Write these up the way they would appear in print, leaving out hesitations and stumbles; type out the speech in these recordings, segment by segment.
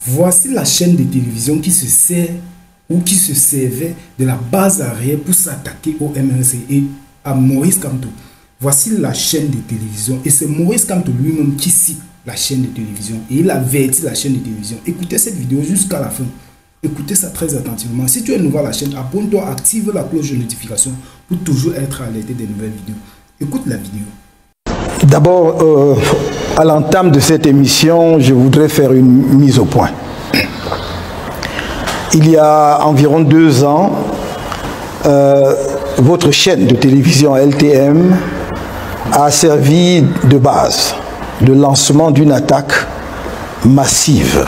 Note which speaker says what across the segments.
Speaker 1: Voici la chaîne de télévision qui se sert ou qui se servait de la base arrière pour s'attaquer au MRC et à Maurice Kamto. Voici la chaîne de télévision et c'est Maurice Kamto lui-même qui cite la chaîne de télévision et il avertit la chaîne de télévision. Écoutez cette vidéo jusqu'à la fin. Écoutez ça très attentivement. Si tu es nouveau à la chaîne, abonne-toi, active la cloche de notification pour toujours être alerté des nouvelles vidéos. Écoute la vidéo.
Speaker 2: D'abord, à l'entame de cette émission, je voudrais faire une mise au point. Il y a environ 2 ans, votre chaîne de télévision LTM a servi de base de lancement d'une attaque massive,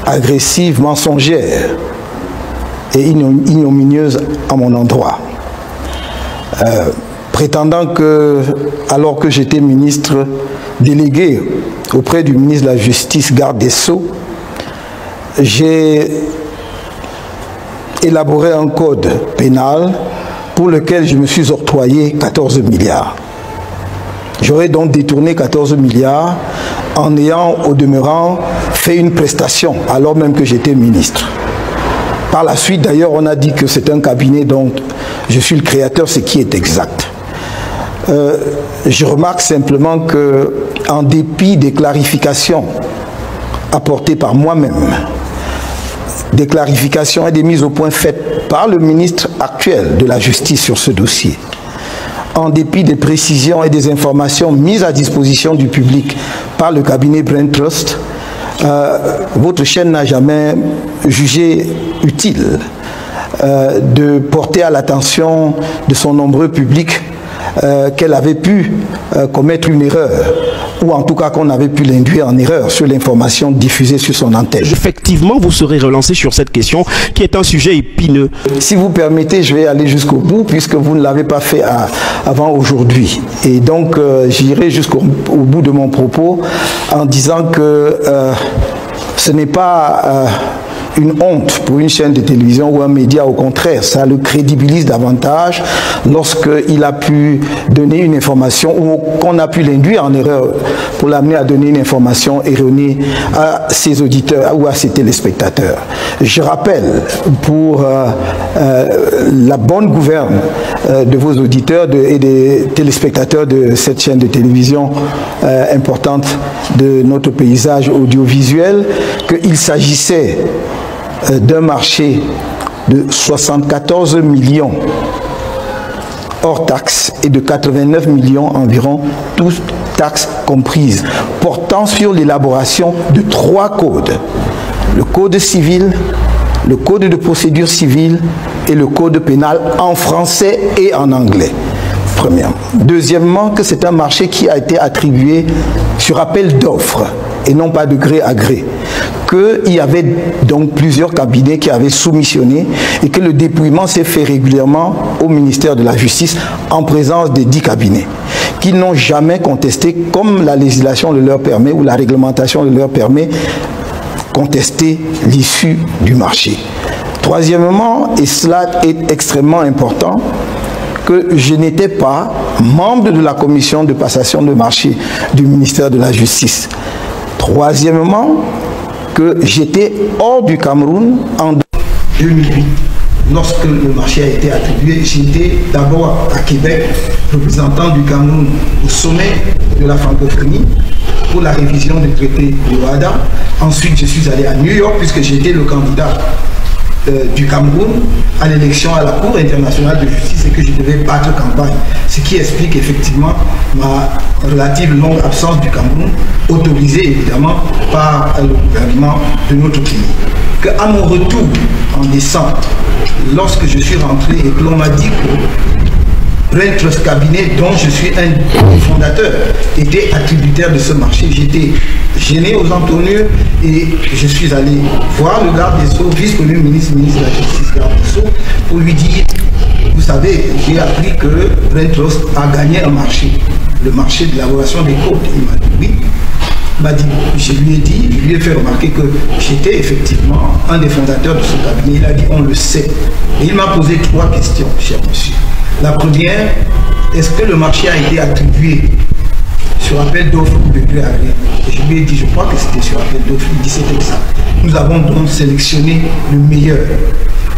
Speaker 2: agressive, mensongère et ignominieuse à mon endroit. Prétendant que, alors que j'étais ministre délégué auprès du ministre de la Justice, garde des Sceaux, j'ai élaboré un code pénal pour lequel je me suis octroyé 14 milliards. J'aurais donc détourné 14 milliards en ayant au demeurant fait une prestation, alors même que j'étais ministre. Par la suite, d'ailleurs, on a dit que c'est un cabinet dont je suis le créateur, ce qui est exact. Je remarque simplement que, en dépit des clarifications apportées par moi-même, des clarifications et des mises au point faites par le ministre actuel de la Justice sur ce dossier, en dépit des précisions et des informations mises à disposition du public par le cabinet Brain Trust, votre chaîne n'a jamais jugé utile de porter à l'attention de son nombreux public qu'elle avait pu commettre une erreur, ou en tout cas qu'on avait pu l'induire en erreur sur l'information diffusée sur son antenne.
Speaker 3: Effectivement, vous serez relancé sur cette question qui est un sujet épineux.
Speaker 2: Si vous permettez, je vais aller jusqu'au bout puisque vous ne l'avez pas fait avant aujourd'hui. Et donc, j'irai jusqu'au bout de mon propos en disant que ce n'est pas une honte pour une chaîne de télévision ou un média, au contraire, ça le crédibilise davantage lorsqu'il a pu donner une information ou qu'on a pu l'induire en erreur pour l'amener à donner une information erronée à ses auditeurs ou à ses téléspectateurs. Je rappelle pour la bonne gouverne de vos auditeurs et des téléspectateurs de cette chaîne de télévision importante de notre paysage audiovisuel qu'il s'agissait d'un marché de 74 millions hors taxes et de 89 millions environ, toutes taxes comprises, portant sur l'élaboration de 3 codes. Le code civil, le code de procédure civile et le code pénal en français et en anglais. Premièrement. Deuxièmement, que c'est un marché qui a été attribué sur appel d'offres et non pas de gré à gré. Qu'il y avait donc plusieurs cabinets qui avaient soumissionné et que le dépouillement s'est fait régulièrement au ministère de la Justice en présence des 10 cabinets, qui n'ont jamais contesté, comme la législation le leur permet ou la réglementation le leur permet, contester l'issue du marché. Troisièmement, et cela est extrêmement important, que je n'étais pas membre de la commission de passation de marché du ministère de la Justice. Troisièmement, que j'étais hors du Cameroun en 2008. Lorsque le marché a été attribué, j'étais d'abord à Québec, représentant du Cameroun au sommet de la francophonie pour la révision du traité de Ouada. Ensuite, je suis allé à New York puisque j'étais le candidat du Cameroun à l'élection à la Cour internationale de justice et que je devais battre campagne. Ce qui explique effectivement ma relative longue absence du Cameroun, autorisée évidemment par le gouvernement de notre pays. Qu'à mon retour en décembre, lorsque je suis rentré et que l'on m'a dit que Brain Trust Cabinet, dont je suis un des fondateurs, était attributaire de ce marché, j'étais gêné aux entournures et je suis allé voir le garde des Sceaux, vice-premier ministre de la Justice, garde des Sceaux, pour lui dire, vous savez, j'ai appris que Brain Trust a gagné un marché, le marché de l'élaboration des codes. Il m'a dit oui. Il m'a dit, je lui ai fait remarquer que j'étais effectivement un des fondateurs de ce cabinet. Il a dit, on le sait. Et il m'a posé 3 questions, cher monsieur. La première, est-ce que le marché a été attribué sur appel d'offres ou de gré à gré? Et je lui ai dit, je crois que c'était sur appel d'offres. Il dit, c'est exact. Nous avons donc sélectionné le meilleur.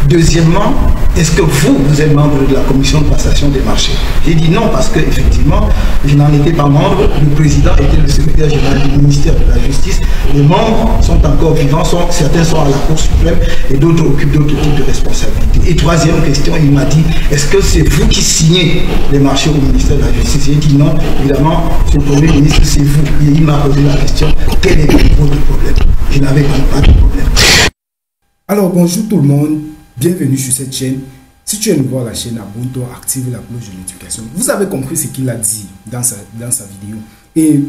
Speaker 2: Deuxièmement, est-ce que vous êtes membre de la commission de passation des marchés? J'ai dit non parce qu'effectivement, je n'en étais pas membre. Le président était le secrétaire général du ministère de la Justice. Les membres sont encore vivants, certains sont à la Cour suprême et d'autres occupent d'autres types de responsabilités. Et troisième question, il m'a dit, est-ce que c'est vous qui signez les marchés au ministère de la Justice? J'ai dit non, évidemment, monsieur le Premier ministre, c'est vous. Et il m'a posé la question, quel est votre problème? Je n'avais pas de problème.
Speaker 1: Alors bonjour tout le monde. Bienvenue sur cette chaîne. Si tu es nouveau à la chaîne, abonne-toi, active la cloche de notification. Vous avez compris ce qu'il a dit dans sa vidéo. Et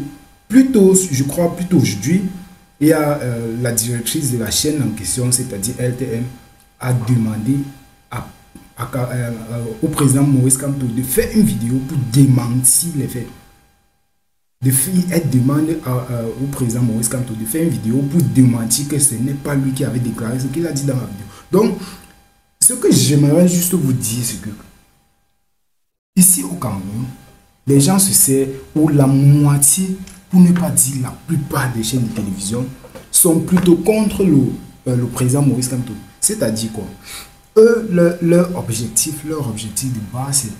Speaker 1: plutôt, je crois plutôt aujourd'hui, il y a la directrice de la chaîne en question, c'est-à-dire LTM, a demandé au président Maurice Kamto de faire une vidéo pour démentir les faits. Elle demande au président Maurice Kamto de faire une vidéo pour démentir que ce n'est pas lui qui avait déclaré ce qu'il a dit dans la vidéo. Donc, ce que j'aimerais juste vous dire, c'est que ici au Cameroun, les gens se servent, ou la moitié, pour ne pas dire la plupart des chaînes de télévision, sont plutôt contre le président Maurice Kamto. C'est-à-dire quoi? Eux, leur objectif de base, c'est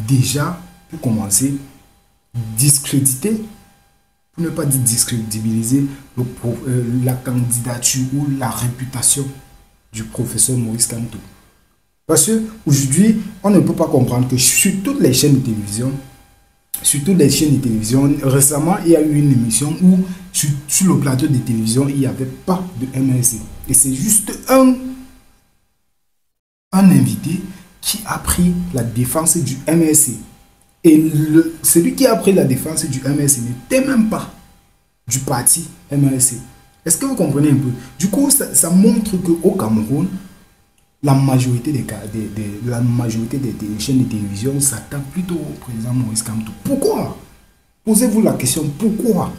Speaker 1: déjà, pour commencer, discréditer, pour ne pas dire discrédibiliser la candidature ou la réputation du professeur Maurice Kamto. Parce qu'aujourd'hui, on ne peut pas comprendre que sur toutes les chaînes de télévision, récemment, il y a eu une émission où sur le plateau de télévision, il n'y avait pas de MLC. Et c'est juste un invité qui a pris la défense du MLC. Et celui qui a pris la défense du MLC n'était même pas du parti MLC. Est-ce que vous comprenez un peu? Du coup, ça montre qu'au Cameroun, la majorité des chaînes de télévision s'attaquent plutôt au président Maurice Kamto. Pourquoi? Posez-vous la question, pourquoi?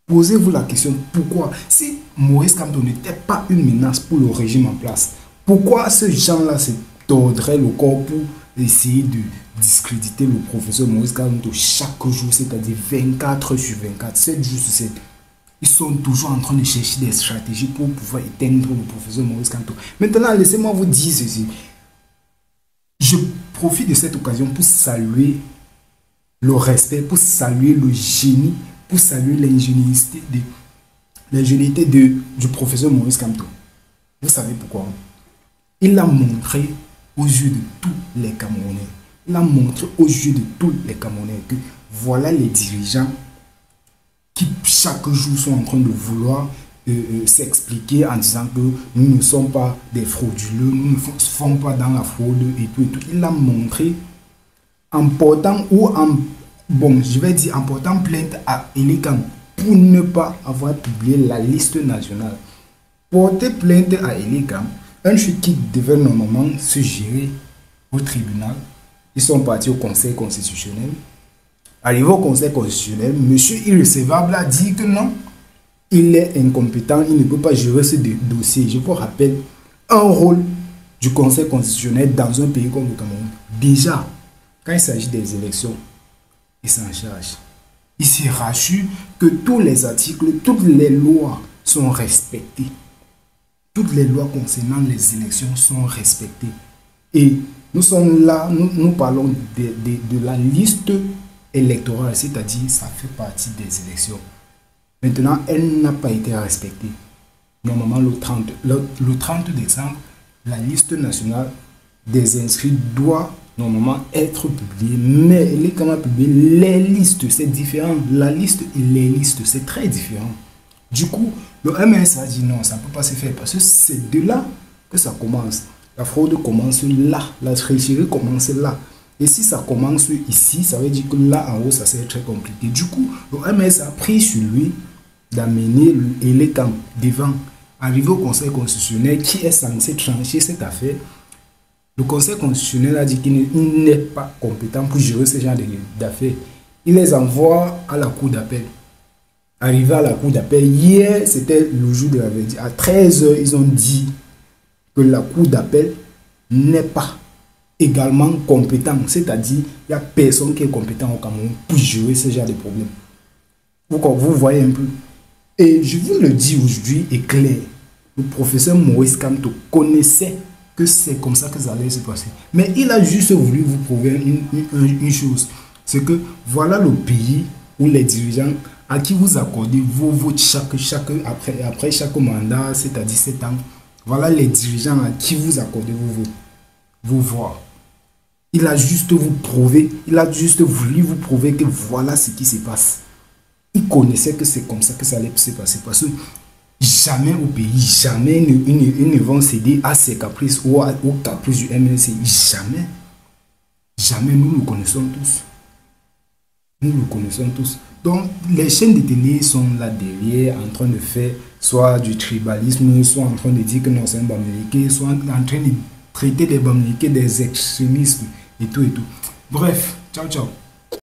Speaker 1: Posez-vous la question, pourquoi? Si Maurice Kamto n'était pas une menace pour le régime en place, pourquoi ces gens-là se tordraient le corps pour essayer de discréditer le professeur Maurice Kamto chaque jour, c'est-à-dire 24 sur 24, 7 jours sur 7? Ils sont toujours en train de chercher des stratégies pour pouvoir éteindre le professeur Maurice Kamto. Maintenant, laissez-moi vous dire ceci. Je profite de cette occasion pour saluer le respect, pour saluer le génie, pour saluer l'ingéniosité du professeur Maurice Kamto. Vous savez pourquoi? Il a montré aux yeux de tous les Camerounais, il a montré aux yeux de tous les Camerounais que voilà les dirigeants qui chaque jour sont en train de vouloir s'expliquer en disant que nous ne sommes pas des frauduleux, nous ne sommes pas dans la fraude et tout et tout. Il a montré en portant en portant plainte à Elikam pour ne pas avoir publié la liste nationale. Porter plainte à Elikam, un truc qui devait normalement se gérer au tribunal. Ils sont partis au Conseil constitutionnel. Arrivé au Conseil constitutionnel, monsieur irrecevable a dit que non, il est incompétent, il ne peut pas gérer ce dossier. Je vous rappelle un rôle du Conseil constitutionnel dans un pays comme le Cameroun. Déjà, quand il s'agit des élections, il s'en charge. Il se rassure que tous les articles, toutes les lois sont respectées. Toutes les lois concernant les élections sont respectées. Et nous sommes là, nous parlons de la liste électorale, c'est-à-dire ça fait partie des élections. Maintenant, elle n'a pas été respectée. Normalement, le 30 décembre, la liste nationale des inscrits doit normalement être publiée, mais elle est quand même publiée. Les listes, c'est différent. La liste et les listes, c'est très différent. Du coup, le MS a dit non, ça ne peut pas se faire parce que c'est de là que ça commence. La fraude commence là, la tricherie commence là. Et si ça commence ici, ça veut dire que là en haut, ça serait très compliqué. Du coup, le MS a pris sur lui d'amener Elikam devant, arrivé au Conseil constitutionnel qui est censé trancher cette affaire. Le Conseil constitutionnel a dit qu'il n'est pas compétent pour gérer ce genre d'affaires. Il les envoie à la cour d'appel. Arrivé à la cour d'appel, hier, c'était le jour de la verdict. À 13 h, ils ont dit que la cour d'appel n'est pas également compétent. C'est-à-dire, il n'y a personne qui est compétent au Cameroun pour gérer ce genre de problème. Vous voyez un peu. Et je vous le dis aujourd'hui est clair. le professeur Maurice Kamto connaissait que c'est comme ça que ça allait se passer. Mais il a juste voulu vous prouver une chose. C'est que voilà le pays où les dirigeants à qui vous accordez vos votes après chaque mandat, c'est-à-dire 7 ans. Voilà les dirigeants à qui vous accordez vos votes, vos voix. Il a juste voulu vous prouver que voilà ce qui se passe. Il connaissait que c'est comme ça que ça allait se passer. Parce que jamais au pays, jamais ils ne vont céder à ses caprices ou aux caprices du MLC. Jamais. Jamais, nous le connaissons tous. Nous le connaissons tous. Donc, les chaînes de télé sont là derrière en train de faire soit du tribalisme, soit en train de dire que non, c'est un Bamileke, soit en train de traiter les Bamileke des extrémistes et tout et tout. Bref, ciao, ciao.